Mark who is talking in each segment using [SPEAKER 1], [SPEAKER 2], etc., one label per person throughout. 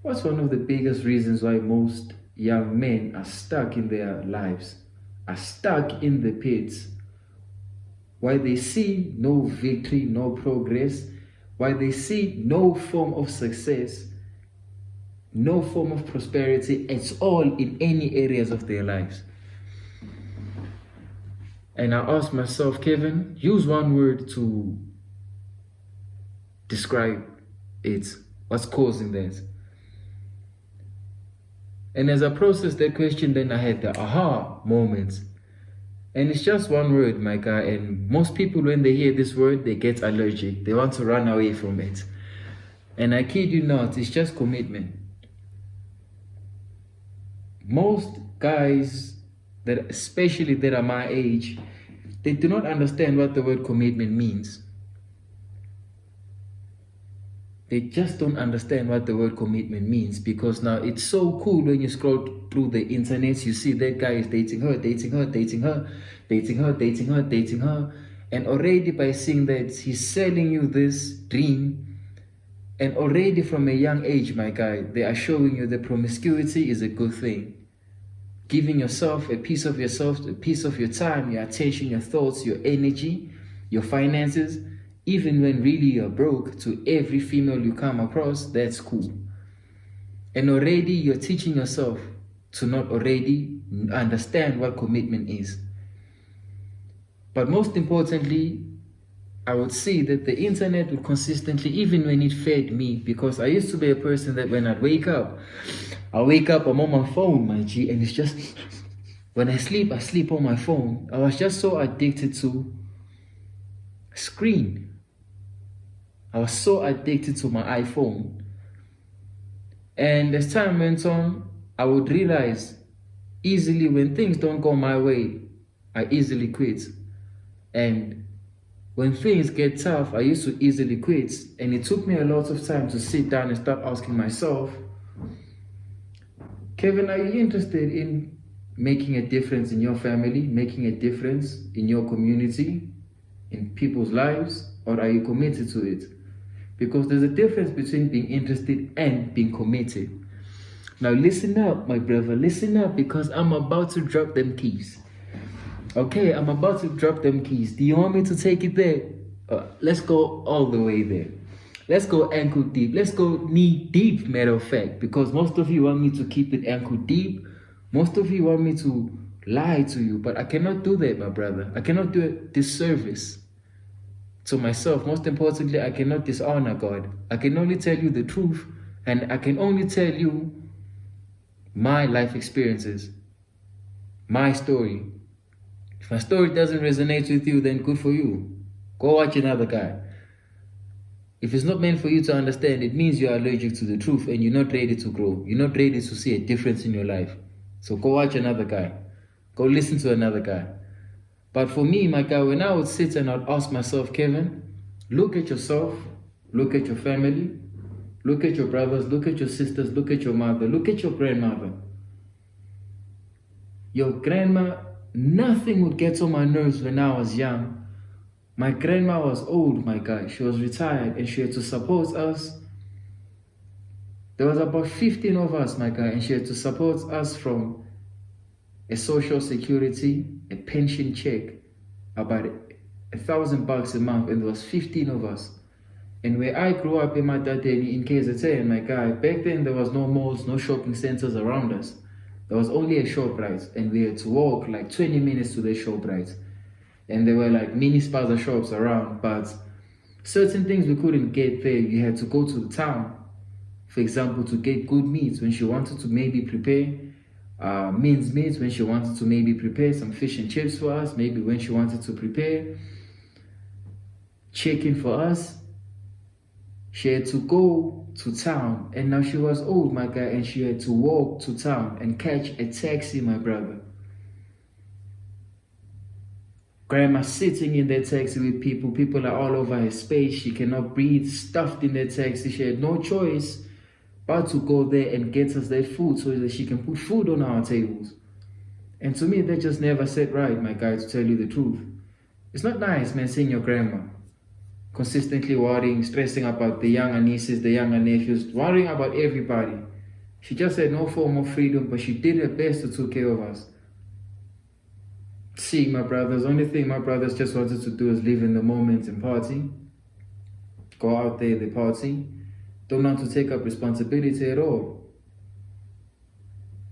[SPEAKER 1] What's one of the biggest reasons why most young men are stuck in their lives, are stuck in the pits? Why they see no victory, no progress, why they see no form of success, no form of prosperity at all in any areas of their lives. And I asked myself, Kevin, use one word to describe it. What's causing that? And as I processed that question, then I had the aha moments. And it's just one word, my guy. And most people, when they hear this word, they get allergic. They want to run away from it. And I kid you not, it's just commitment. Most guys, that especially that are my age, they do not understand what the word commitment means. They just don't understand what the word commitment means, because now it's so cool when you scroll through the internet, you see that guy is dating her, dating her, dating her, dating her, dating her, dating her. And already by seeing that, he's selling you this dream. And already from a young age, my guy, they are showing you that promiscuity is a good thing. Giving yourself a piece of yourself, a piece of your time, your attention, your thoughts, your energy, your finances, even when really you're broke, to every female you come across, that's cool. And already you're teaching yourself to not already understand what commitment is. But most importantly, I would see that the internet would consistently, even when it fed me, because I used to be a person that when I'd wake up, I'm on my phone, my G, and it's just, when I sleep on my phone. I was just so addicted to screen. I was so addicted to my iPhone. And as time went on, I would realize easily when things don't go my way, I easily quit. And when things get tough, I used to easily quit. And it took me a lot of time to sit down and start asking myself, Kevin, are you interested in making a difference in your family, making a difference in your community, in people's lives, or are you committed to it? Because there's a difference between being interested and being committed. Now listen up, my brother, listen up, because I'm about to drop them keys. Okay, I'm about to drop them keys. Do you want me to take it there? Let's go all the way there. Let's go ankle deep. Let's go knee deep, matter of fact, because most of you want me to keep it ankle deep. Most of you want me to lie to you, but I cannot do that, my brother. I cannot do a disservice to myself. Most importantly, I cannot dishonor God. I can only tell you the truth, and I can only tell you my life experiences, my story. If my story doesn't resonate with you, then good for you. Go watch another guy. If it's not meant for you to understand, it means you are allergic to the truth and you're not ready to grow. You're not ready to see a difference in your life. So go watch another guy. Go listen to another guy. But for me, my guy, when I would sit and I'd ask myself, Kevin, look at yourself, look at your family, look at your brothers, look at your sisters, look at your mother, look at your grandmother. Your grandma, nothing would get on my nerves when I was young. My grandma was old, my guy. She was retired and she had to support us. There was about 15 of us, my guy, and she had to support us from a social security, a pension check, about $1,000 a month, and there was 15 of us. And where I grew up in Matateni, in KZN, my guy, back then there was no malls, no shopping centers around us. There was only a ShopRite, and we had to walk like 20 minutes to the ShopRite. And there were like mini spaza shops around, but certain things we couldn't get there. You had to go to the town, for example, to get good meats when she wanted to maybe prepare minced meat, when she wanted to maybe prepare some fish and chips for us, maybe when she wanted to prepare chicken for us. She had to go to town, and now she was old, my guy, and she had to walk to town and catch a taxi, my brother. Grandma sitting in that taxi with people. People are all over her space. She cannot breathe, stuffed in that taxi. She had no choice but to go there and get us that food so that she can put food on our tables. And to me, that just never sat right, my guy, to tell you the truth. It's not nice, man, seeing your grandma consistently worrying, stressing about the younger nieces, the younger nephews, worrying about everybody. She just had no form of freedom, but she did her best to take care of us. See, my brothers, only thing my brothers just wanted to do is live in the moment and party. Go out there, they party. Don't want to take up responsibility at all.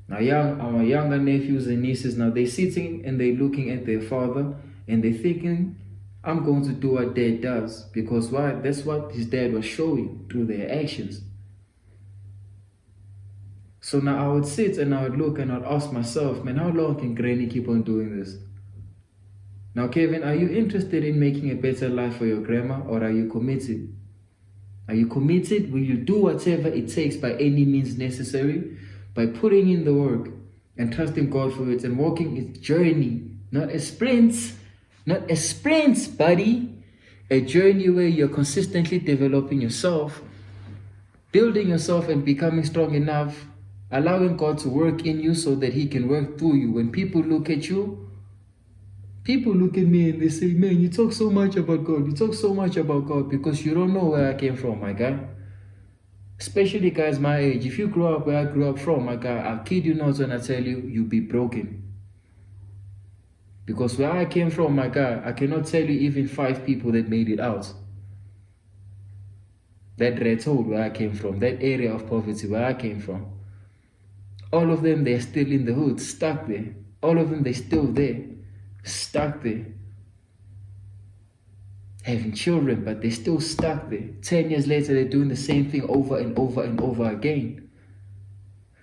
[SPEAKER 1] Now our younger nephews and nieces, now they're sitting and they're looking at their father and they're thinking, I'm going to do what dad does. Because why? That's what his dad was showing through their actions. So now I would sit and I would look and I'd ask myself, man, how long can Granny keep on doing this? Now, Kevin, are you interested in making a better life for your grandma, or are you committed? Are you committed? Will you do whatever it takes by any means necessary, by putting in the work and trusting God for it and walking its journey, not a sprint, not a sprint, buddy, a journey where you're consistently developing yourself, building yourself and becoming strong enough, allowing God to work in you so that He can work through you. When people look at you, people look at me and they say, man, you talk so much about God. You talk so much about God because you don't know where I came from, my guy. Especially guys my age. If you grew up where I grew up from, my guy, I kid you not when I tell you, you'll be broken. Because where I came from, my guy, I cannot tell you even 5 people that made it out. That red hole where I came from, that area of poverty where I came from. All of them, they're still in the hood, stuck there. All of them, they're still there. Stuck there, having children, but they're still stuck there. 10 years later, they're doing the same thing over and over and over again.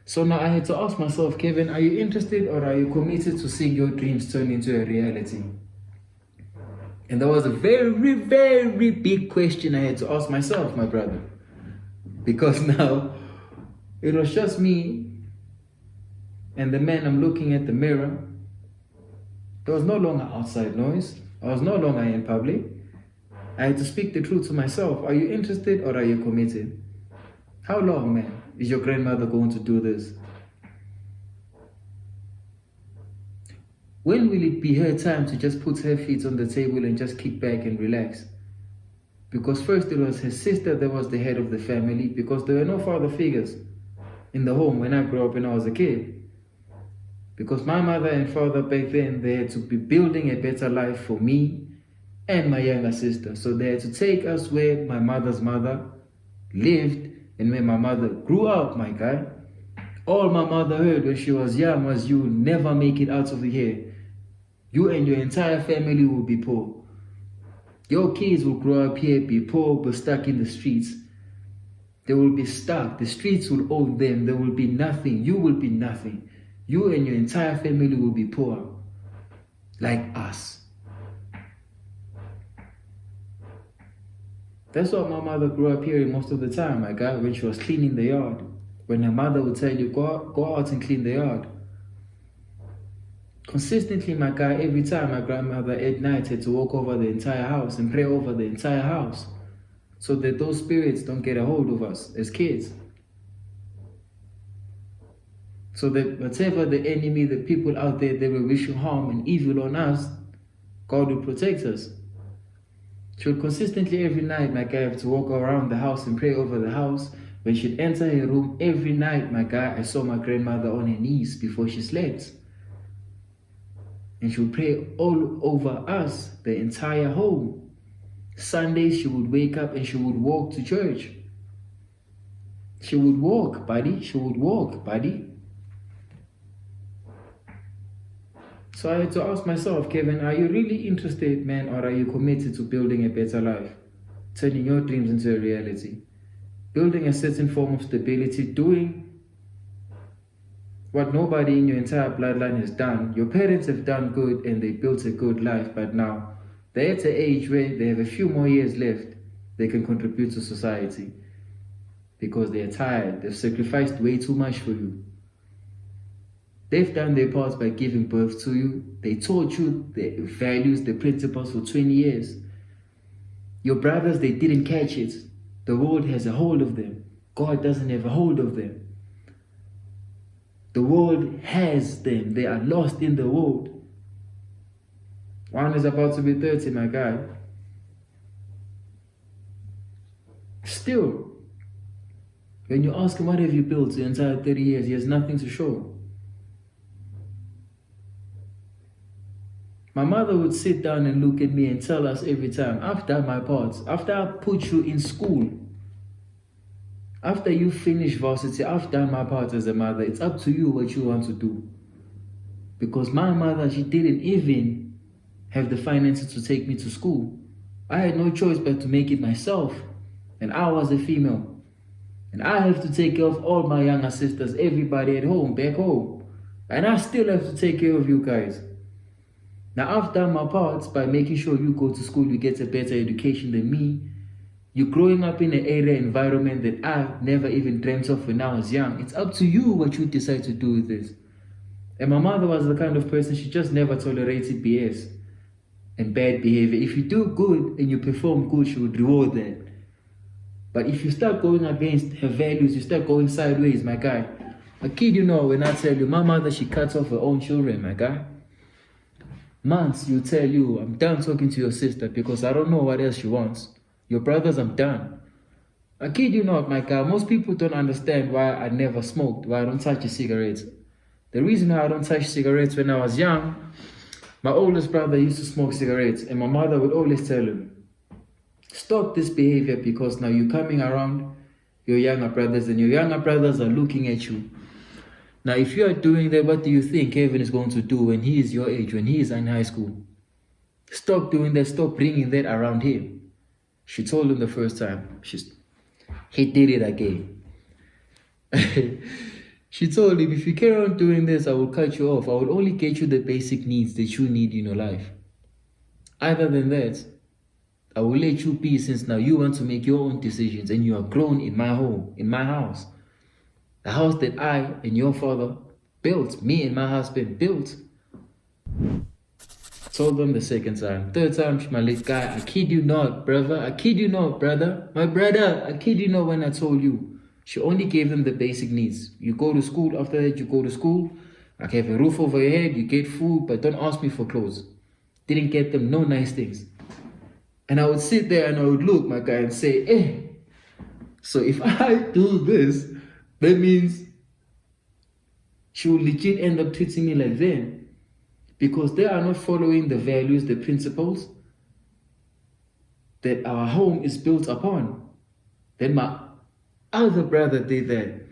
[SPEAKER 1] So now I had to ask myself, Kevin, are you interested or are you committed to seeing your dreams turn into a reality? And that was a very, very big question I had to ask myself, my brother. Because now, it was just me and the man I'm looking at the mirror. There was no longer outside noise. I was no longer in public. I had to speak the truth to myself. Are you interested or are you committed? How long, man, is your grandmother going to do this? When will it be her time to just put her feet on the table and just kick back and relax? Because first it was her sister that was the head of the family, because there were no father figures in the home when I grew up when I was a kid. Because my mother and father back then, they had to be building a better life for me and my younger sister. So they had to take us where my mother's mother lived and where my mother grew up, my guy. All my mother heard when she was young was, you will never make it out of here. You and your entire family will be poor. Your kids will grow up here, be poor, but stuck in the streets. They will be stuck. The streets will own them. There will be nothing. You will be nothing. You and your entire family will be poor, like us. That's what my mother grew up hearing most of the time, my guy, when she was cleaning the yard. When her mother would tell you, go out and clean the yard. Consistently, my guy, every time my grandmother at night had to walk over the entire house and pray over the entire house so that those spirits don't get a hold of us as kids. So that whatever the enemy, the people out there, they will wish harm and evil on us, God will protect us. She would consistently every night, my guy, have to walk around the house and pray over the house. When she'd enter her room every night, my guy, I saw my grandmother on her knees before she slept. And she would pray all over us, the entire home. Sundays, she would wake up and she would walk to church. She would walk, buddy. She would walk, buddy. So I had to ask myself, Kevin, are you really interested, man, or are you committed to building a better life? Turning your dreams into a reality. Building a certain form of stability, doing what nobody in your entire bloodline has done. Your parents have done good and they built a good life, but now they're at an age where they have a few more years left. They can contribute to society because they're tired. They've sacrificed way too much for you. They've done their part by giving birth to you. They taught you the values, the principles for 20 years. Your brothers, they didn't catch it. The world has a hold of them. God doesn't have a hold of them. The world has them. They are lost in the world. One is about to be 30, my guy. When you ask him, what have you built the entire 30 years? He has nothing to show. My mother would sit down and look at me and tell us every time, I've done my part. After I put you in school, after you finish varsity, I've done my part as a mother. It's up to you what you want to do. Because my mother, she didn't even have the finances to take me to school. I had no choice but to make it myself. And I was a female. And I have to take care of all my younger sisters, everybody at home, back home. And I still have to take care of you guys. Now, I've done my parts by making sure you go to school, you get a better education than me. You're growing up in an area environment that I never even dreamt of when I was young. It's up to you what you decide to do with this. And my mother was the kind of person, she just never tolerated BS and bad behavior. If you do good and you perform good, she would reward that. But if you start going against her values, you start going sideways, my guy. I kid you not when I tell you, my mother, she cuts off her own children, my guy. Months, you tell you, I'm done talking to your sister because I don't know what else she wants. Your brothers, I'm done. I kid you not, my guy. Most people don't understand why I never smoked, why I don't touch a cigarette. The reason why I don't touch cigarettes when I was young, my oldest brother used to smoke cigarettes and my mother would always tell him, stop this behavior because now you're coming around your younger brothers and your younger brothers are looking at you. Now, if you are doing that, what do you think Kevin is going to do when he is your age, when he is in high school? Stop doing that. Stop bringing that around him. She told him the first time. He did it again. She told him, if you carry on doing this, I will cut you off. I will only get you the basic needs that you need in your life. Other than that, I will let you be since now you want to make your own decisions and you are grown in my home, in my house. The house that I and your father built, me and my husband built. Told them the second time. Third time, my late guy, I kid you not, brother. I kid you not, brother. My brother, I kid you not when I told you. She only gave them the basic needs. You go to school, after that you go to school. I have a roof over your head, you get food, but don't ask me for clothes. Didn't get them no nice things. And I would sit there and I would look, my guy, and say, so if I do this, that means she will legit end up treating me like that. Because they are not following the values, the principles that our home is built upon. Then my other brother did that.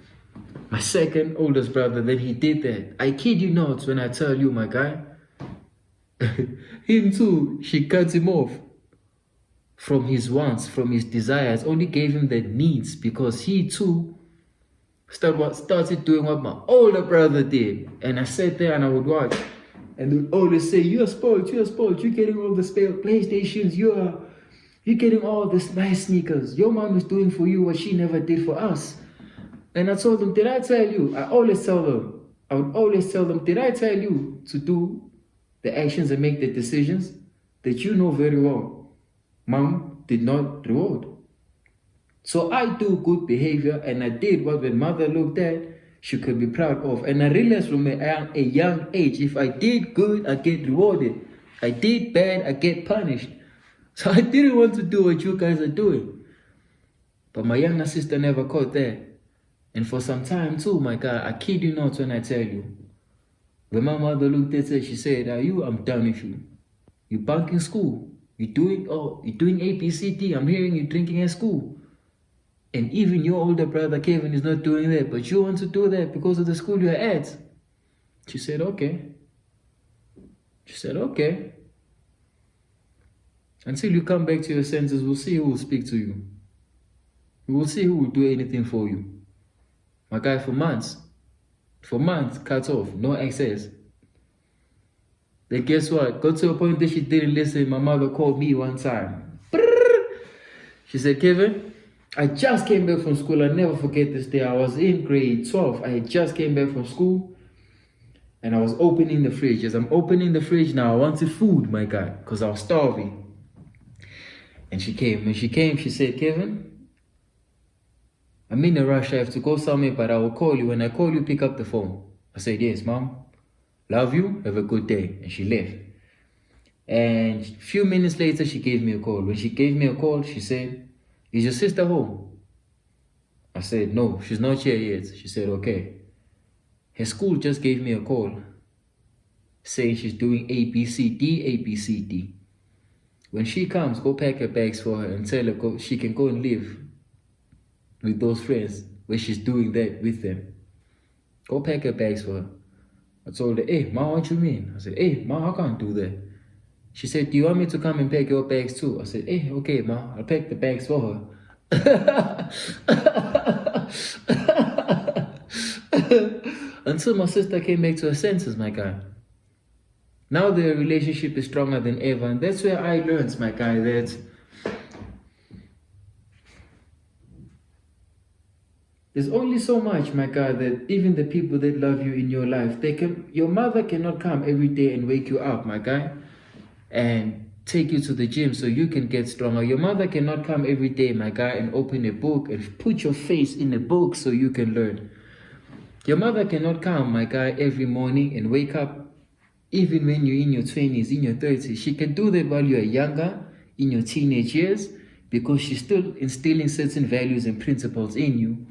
[SPEAKER 1] My second oldest brother, then he did that. I kid you not when I tell you, my guy. Him too, she cut him off from his wants, from his desires, only gave him the needs because he too started doing what my older brother did. And I sat there and I would watch. And they would always say, you're spoiled, you're getting all the PlayStations, you're getting all these nice sneakers. Your mom is doing for you what she never did for us. And I told them, did I tell you? I would always tell them, did I tell you to do the actions and make the decisions that you know very well Mom did not reward? So I do good behavior and I did what when mother looked at, she could be proud of. And I realized from a young age, if I did good, I get rewarded. I did bad, I get punished. So I didn't want to do what you guys are doing. But my younger sister never caught that. And for some time too, my God, I kid you not when I tell you. When my mother looked at her, she said, I'm done with you. You bunking school. You're doing ABCD. I'm hearing you drinking at school. And even your older brother Kevin is not doing that, but you want to do that because of the school you're at. She said, okay. Until you come back to your senses, we'll see who will speak to you. We will see who will do anything for you. My guy, for months, cut off, no access. Then guess what? Got to a point that she didn't listen. My mother called me one time. She said, Kevin, I just came back from school. I'll never forget this day. I was in grade 12. I had just came back from school. And I was opening the fridge. As I'm opening the fridge now, I wanted food, my guy, because I was starving. And she came. When she came, she said, Kevin, I'm in a rush. I have to go somewhere, but I will call you. When I call you, pick up the phone. I said, yes, Mom. Love you. Have a good day. And she left. And a few minutes later, she gave me a call. When she gave me a call, she said, is your sister home? I said, no, she's not here yet. She said, okay. Her school just gave me a call saying she's doing A, B, C, D, A, B, C, D. When she comes, go pack her bags for her and tell her she can go and live with those friends where she's doing that with them. Go pack her bags for her. I told her, hey, Ma, what you mean? I said, hey, Ma, I can't do that. She said, do you want me to come and pack your bags too? I said, hey, okay, Ma, I'll pack the bags for her. Until my sister came back to her senses, my guy. Now their relationship is stronger than ever. And that's where I learned, my guy, that there's only so much, my guy, that even the people that love you in your life, your mother cannot come every day and wake you up, my guy, and take you to the gym so you can get stronger. Your mother cannot come every day, my guy, and open a book and put your face in a book so you can learn. Your mother cannot come, my guy, every morning and wake up even when you're in your 20s, in your 30s. She can do that while you're younger, in your teenage years, because she's still instilling certain values and principles in you.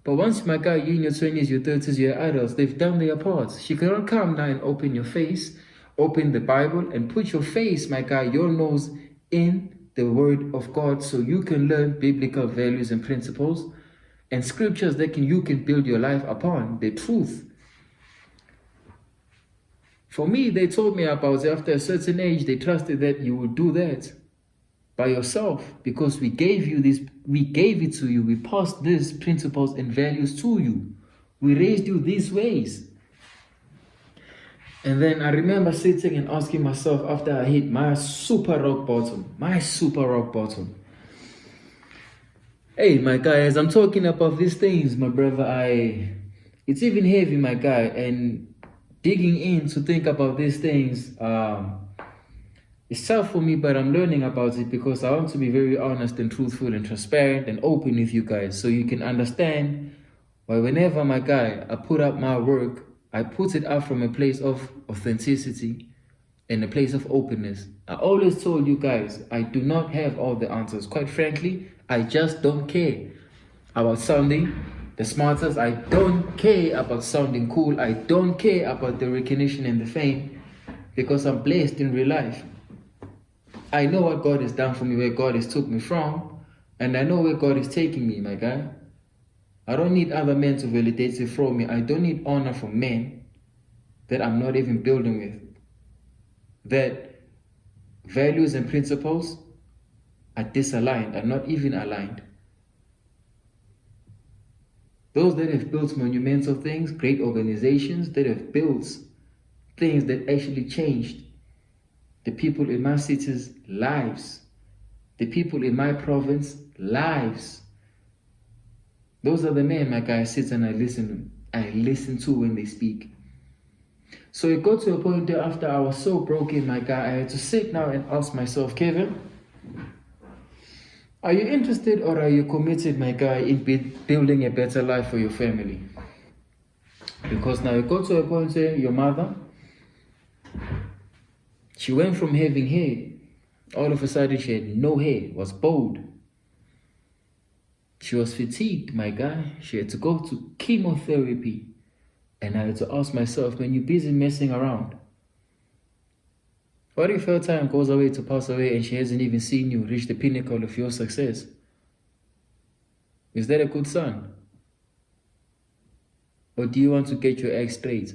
[SPEAKER 1] But once, my guy, you're in your 20s, your 30s, you're adults, they've done their parts. She cannot come now and open your face, open the Bible, and put your face, my guy, your nose in the Word of God so you can learn biblical values and principles and scriptures that you can build your life upon, the truth. For me, they told me about after a certain age, they trusted that you would do that by yourself because we gave you this, we gave it to you, we passed these principles and values to you. We raised you these ways. And then I remember sitting and asking myself after I hit my super rock bottom. Hey, my guy, as I'm talking about these things, my brother, it's even heavy, my guy, and digging in to think about these things, it's tough for me, but I'm learning about it because I want to be very honest and truthful and transparent and open with you guys so you can understand why whenever, my guy, I put up my work, I put it up from a place of authenticity and a place of openness. I always told you guys, I do not have all the answers. Quite frankly, I just don't care about sounding the smartest. I don't care about sounding cool. I don't care about the recognition and the fame because I'm blessed in real life. I know what God has done for me, where God has took me from, and I know where God is taking me, my guy. I don't need other men to validate it for me. I don't need honor from men that I'm not even building with. That values and principles are disaligned, are not even aligned. Those that have built monumental things, great organizations that have built things that actually changed the people in my city's lives, the people in my province lives. Those are the men, my guy, I sit and I listen to when they speak. So it got to a point there after I was so broken, my guy, I had to sit now and ask myself, Kevin, are you interested or are you committed, my guy, in building a better life for your family? Because now it got to a point where your mother, she went from having hair, all of a sudden she had no hair, was bald. She was fatigued, my guy. She had to go to chemotherapy. And I had to ask myself, when you're busy messing around, what if her time goes away to pass away and she hasn't even seen you reach the pinnacle of your success? Is that a good son? Or do you want to get your act straight?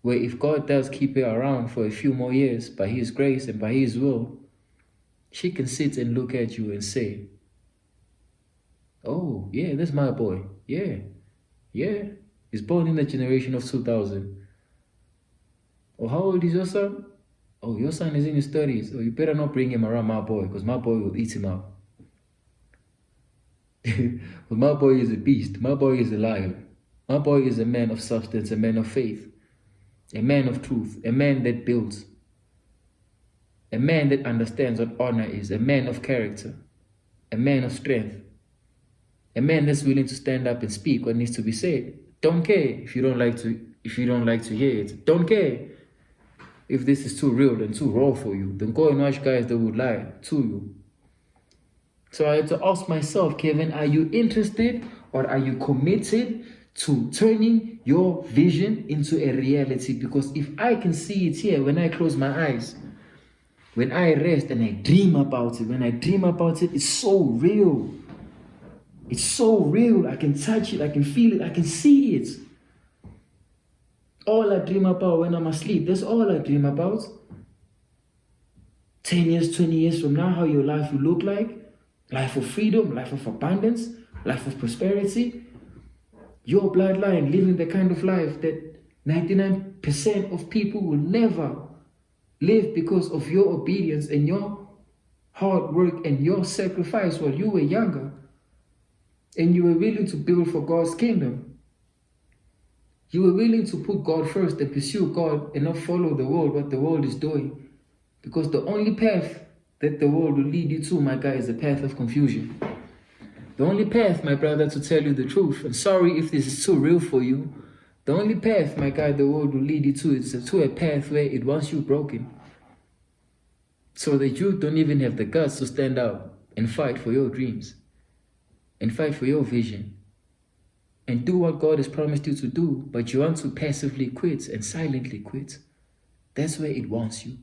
[SPEAKER 1] Where if God does keep her around for a few more years, by His grace and by His will, she can sit and look at you and say, oh, yeah, that's my boy. Yeah, he's born in the generation of 2000. Oh, how old is your son? Oh, your son is in his 30s. Oh, you better not bring him around my boy, because my boy will eat him up. But my boy is a beast. My boy is a lion. My boy is a man of substance, a man of faith, a man of truth, a man that builds, a man that understands what honor is, a man of character, a man of strength, a man that's willing to stand up and speak what needs to be said. Don't care if you don't like to hear it. Don't care if this is too real and too raw for you. Then go and watch guys that would lie to you. So I had to ask myself, Kevin, are you interested or are you committed to turning your vision into a reality? Because if I can see it here when I close my eyes, when I rest and I dream about it, when I dream about it, it's so real. It's so real. I can touch it, I can feel it, I can see it. All I dream about when I'm asleep, that's all I dream about. 10 years, 20 years from now, how your life will look like. Life of freedom, life of abundance, life of prosperity. Your bloodline living the kind of life that 99% of people will never live because of your obedience and your hard work and your sacrifice while you were younger. And you were willing to build for God's kingdom. You were willing to put God first and pursue God and not follow the world, what the world is doing. Because the only path that the world will lead you to, my guy, is the path of confusion. The only path, my brother, to tell you the truth, and sorry if this is too real for you, the only path, my guy, the world will lead you to is to a path where it wants you broken. So that you don't even have the guts to stand up and fight for your dreams. And fight for your vision. And do what God has promised you to do, but you want to passively quit and silently quit. That's where it wants you.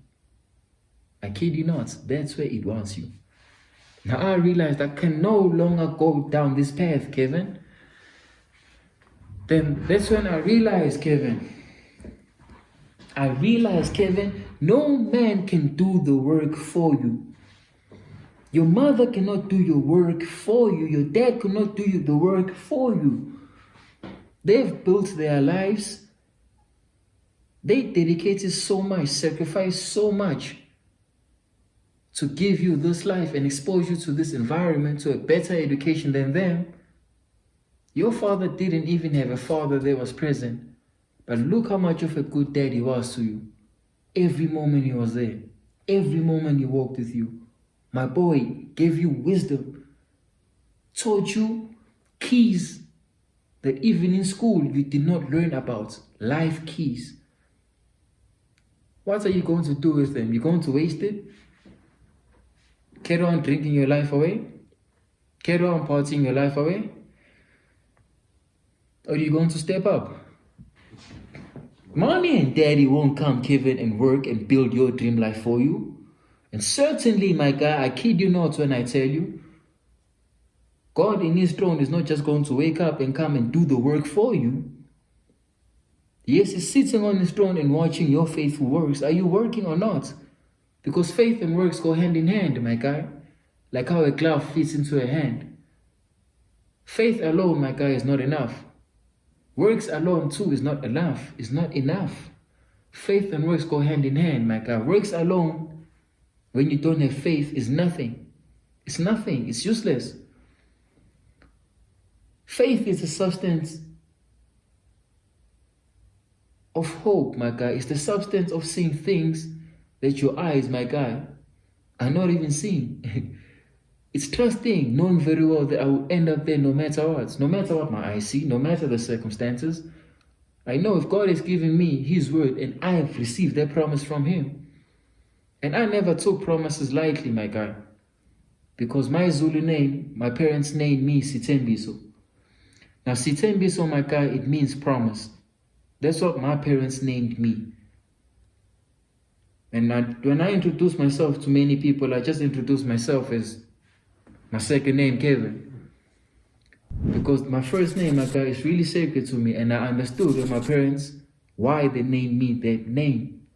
[SPEAKER 1] I kid you not, that's where it wants you. Now I realized I can no longer go down this path, Kevin. Then that's when I realized, Kevin, no man can do the work for you. Your mother cannot do your work for you. Your dad cannot do the work for you. They've built their lives. They dedicated so much, sacrificed so much to give you this life and expose you to this environment, to a better education than them. Your father didn't even have a father that was present. But look how much of a good dad he was to you. Every moment he was there. Every moment he walked with you. My boy gave you wisdom. Taught you keys that even in school you did not learn about. Life keys. What are you going to do with them? You're going to waste it? Carry on drinking your life away? Carry on partying your life away? Or are you going to step up? Mommy and daddy won't come, Kevin, and work and build your dream life for you. And certainly, my guy, I kid you not when I tell you, God in his throne is not just going to wake up and come and do the work for you. Yes, he's sitting on his throne and watching your faithful works. Are you working or not? Because faith and works go hand in hand, my guy. Like how a glove fits into a hand. Faith alone, my guy, is not enough. Works alone too is not enough. It's not enough. Faith and works go hand in hand, my guy. Works alone, when you don't have faith, is nothing. It's nothing. It's useless. Faith is the substance of hope, my guy. It's the substance of seeing things that your eyes, my guy, are not even seeing. It's trusting, knowing very well that I will end up there no matter what. No matter what my eyes see, no matter the circumstances. I know if God has given me his word and I have received that promise from him. And I never took promises lightly, my guy. Because my Zulu name, my parents named me Sitembiso. Now Sitembiso, my guy, it means promise. That's what my parents named me. And when I introduce myself to many people, I just introduce myself as my second name, Kevin. Because my first name, my guy, is really sacred to me. And I understood with my parents why they named me that name.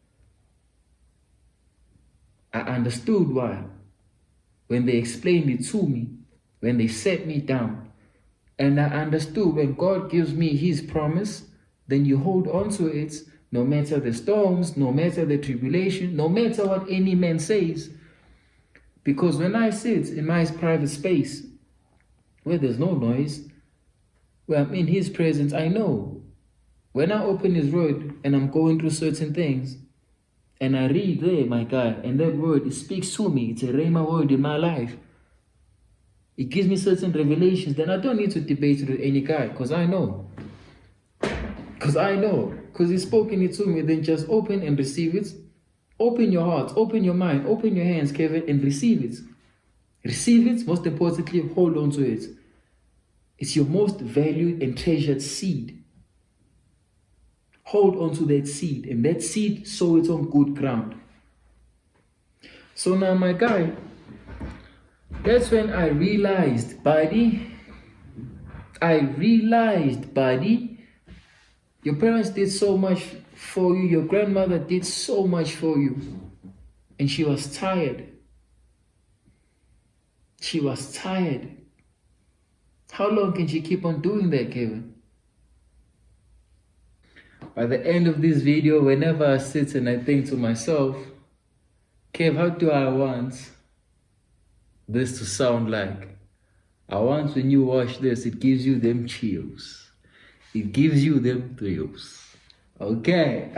[SPEAKER 1] I understood why. When they explained it to me, when they set me down. And I understood when God gives me his promise, then you hold on to it, no matter the storms, no matter the tribulation, no matter what any man says. Because when I sit in my private space, where there's no noise, where I'm in his presence, I know. When I open his word and I'm going through certain things, and I read there, my guy, and that word, it speaks to me. It's a rhema word in my life. It gives me certain revelations. Then I don't need to debate it with any guy, because I know. Because he's spoken it to me. Then just open and receive it. Open your heart, open your mind, open your hands, Kevin, and receive it. Receive it, most importantly, hold on to it. It's your most valued and treasured seed. Hold on to that seed, and that seed, sow it on good ground. So now, my guy, that's when I realized, buddy, your parents did so much for you, your grandmother did so much for you, and she was tired. She was tired. How long can she keep on doing that, Kevin? By the end of this video, whenever I sit and I think to myself, Kev, how do I want this to sound like? I want when you watch this, it gives you them chills. It gives you them thrills. Okay.